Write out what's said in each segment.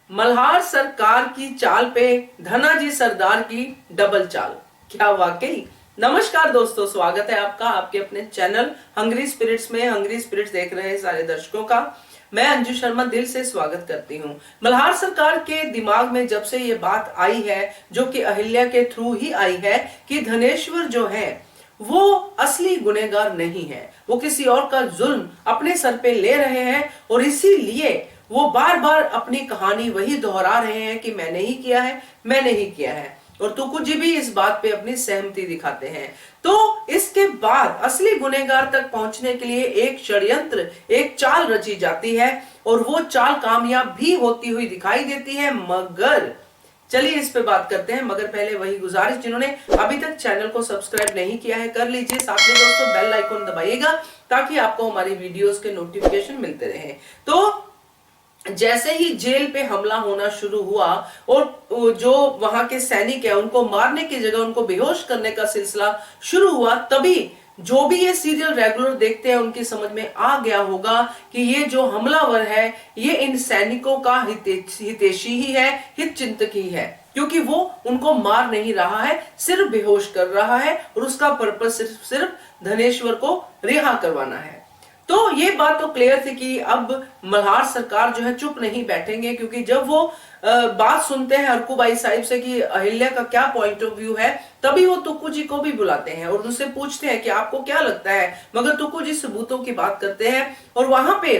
मल्हार सरकार की चाल पे धनाजी सरदार की डबल चाल, क्या वाकई। नमस्कार दोस्तों, स्वागत है आपका आपके अपने चैनल हंग्री स्पिरिट्स में। हंग्री स्पिरिट्स देख रहे हैं सारे दर्शकों का मैं अंजू शर्मा दिल से स्वागत करती हूँ। मल्हार सरकार के दिमाग में जब से ये बात आई है, जो कि अहिल्या के थ्रू ही आई है, कि धनेश्वर जो है वो असली गुनहगार नहीं है, वो किसी और का जुल्म अपने सर पे ले रहे हैं और इसीलिए वो बार बार अपनी कहानी वही दोहरा रहे हैं कि मैंने ही किया है, मैंने ही किया है। और तुकुजी भी इस बात पे अपनी सहमति दिखाते हैं। तो इसके बाद असली गुनहगार तक पहुंचने के लिए एक षड्यंत्र, एक चाल रची जाती है और वो चाल कामयाब भी होती हुई दिखाई देती है। मगर चलिए इस पे बात करते हैं। मगर पहले वही गुजारिश, जिन्होंने अभी तक चैनल को सब्सक्राइब नहीं किया है कर लीजिए, साथ में दोस्तों बेल आइकन दबाइएगा ताकि आपको हमारी वीडियोस के नोटिफिकेशन मिलते रहे। तो जैसे ही जेल पे हमला होना शुरू हुआ और जो वहां के सैनिक है उनको मारने की जगह उनको बेहोश करने का सिलसिला शुरू हुआ, तभी जो भी ये सीरियल रेगुलर देखते हैं उनकी समझ में आ गया होगा कि ये जो हमलावर है ये इन सैनिकों का हितैषी ही है, हित चिंतक ही है, क्योंकि वो उनको मार नहीं रहा है, सिर्फ बेहोश कर रहा है और उसका पर्पस सिर्फ धनेश्वर को रिहा करवाना है। तो ये बात तो क्लियर थी कि अब मल्हार सरकार जो है चुप नहीं बैठेंगे, क्योंकि जब वो बात सुनते हैं हरकूबाई साहिब से कि अहिल्या का क्या पॉइंट ऑफ व्यू है, तभी वो तुक्कू को भी बुलाते हैं और उनसे पूछते हैं कि आपको क्या लगता है। मगर तुक्कू सबूतों की बात करते हैं और वहां पे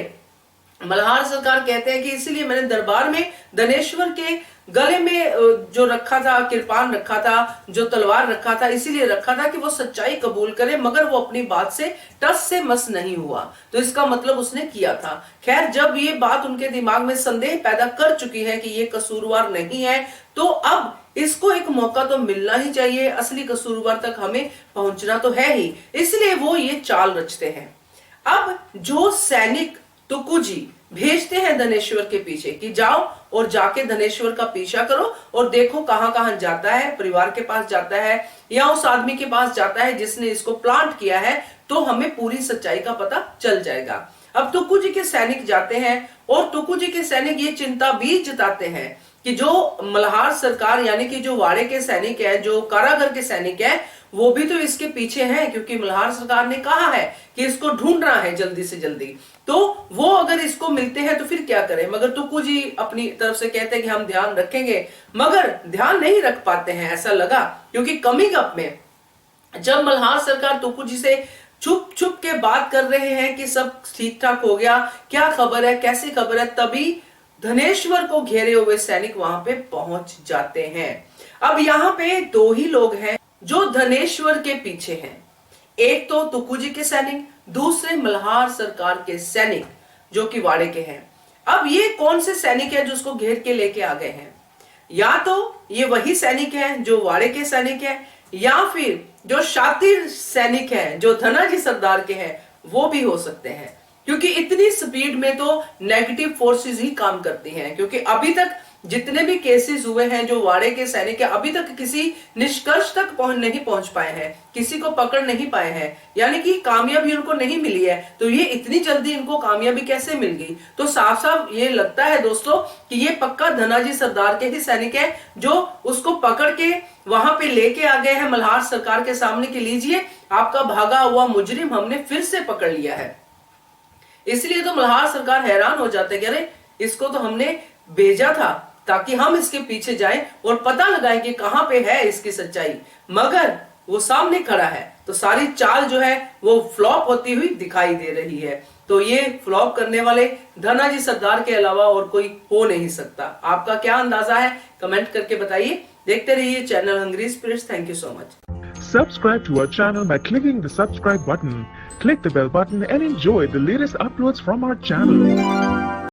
मल्हार सरकार कहते हैं कि इसीलिए मैंने दरबार में धनेश्वर के गले में जो रखा था, किरपान रखा था, जो तलवार रखा था, इसीलिए रखा था कि वो सच्चाई कबूल करे, मगर वो अपनी बात से टस से मस नहीं हुआ। तो इसका मतलब उसने किया था। खैर, जब ये बात उनके दिमाग में संदेह पैदा कर चुकी है कि ये कसूरवार नहीं है, तो अब इसको एक मौका तो मिलना ही चाहिए, असली कसूरवार तक हमें पहुंचना तो है ही, इसलिए वो ये चाल रचते हैं। अब जो सैनिक तुकुजी भेजते हैं धनेश्वर के पीछे कि जाओ और जाके धनेश्वर का पीछा करो और देखो कहां कहां जाता है, परिवार के पास जाता है या उस आदमी के पास जाता है जिसने इसको प्लांट किया है, तो हमें पूरी सच्चाई का पता चल जाएगा। अब तुकुजी के सैनिक जाते हैं और तुकुजी के सैनिक ये चिंता भी जताते हैं कि जो मल्हार सरकार यानी कि जो वाड़े के सैनिक है, जो कारागर के सैनिक है, वो भी तो इसके पीछे हैं, क्योंकि मल्हार सरकार ने कहा है कि इसको ढूंढना है जल्दी से जल्दी। तो वो अगर इसको मिलते हैं तो फिर क्या करें। मगर तुकुजी अपनी तरफ से कहते हैं कि हम ध्यान रखेंगे, मगर ध्यान नहीं रख पाते हैं, ऐसा लगा, क्योंकि कमी गप में जब मल्हार सरकार तुकुजी से छुप छुप के बात कर रहे हैं कि सब ठीक ठाक हो गया, क्या खबर है, कैसी खबर है, तभी धनेश्वर को घेरे हुए सैनिक वहां पे पहुंच जाते हैं। अब यहाँ पे दो ही लोग हैं जो धनेश्वर के पीछे हैं, एक तो तुकुजी के सैनिक, दूसरे मल्हार सरकार के सैनिक जो कि वाड़े के हैं। अब ये कौन से सैनिक है जो उसको घेर के लेके आ गए हैं? या तो ये वही सैनिक है जो वाड़े के सैनिक है, या फिर जो शातिर सैनिक है जो धनाजी सरदार के हैं, वो भी हो सकते हैं, क्योंकि इतनी स्पीड में तो नेगेटिव फोर्सेस ही काम करती हैं। क्योंकि अभी तक जितने भी केसेस हुए हैं जो वाड़े के सैनिक है, अभी तक किसी निष्कर्ष तक नहीं पहुंच पाए हैं, किसी को पकड़ नहीं पाए हैं, यानी कि कामयाबी उनको नहीं मिली है। तो ये इतनी जल्दी इनको कामयाबी कैसे मिल गई? तो साफ साफ ये लगता है दोस्तों कि ये पक्का धनाजी सरदार के ही सैनिक है जो उसको पकड़ के वहां पे लेके आ गए हैं मल्हार सरकार के सामने कि लीजिए आपका भागा हुआ मुजरिम हमने फिर से पकड़ लिया है। इसलिए तो मल्हार सरकार हैरान हो जाते कि अरे इसको तो हमने भेजा था ताकि हम इसके पीछे जाएं और पता लगाएं कि कहां पे है इसकी सच्चाई, मगर वो सामने खड़ा है। तो सारी चाल जो है वो फ्लॉप होती हुई दिखाई दे रही है। तो ये फ्लॉप करने वाले धनाजी सरदार के अलावा और कोई हो नहीं सकता। आपका क्या अंदाजा है? कमेंट करके बताइए। देखते रहिए channel hungry spirits. Thank you so much. Subscribe to our channel by clicking the subscribe button. Click the bell button and enjoy the latest uploads from our channel.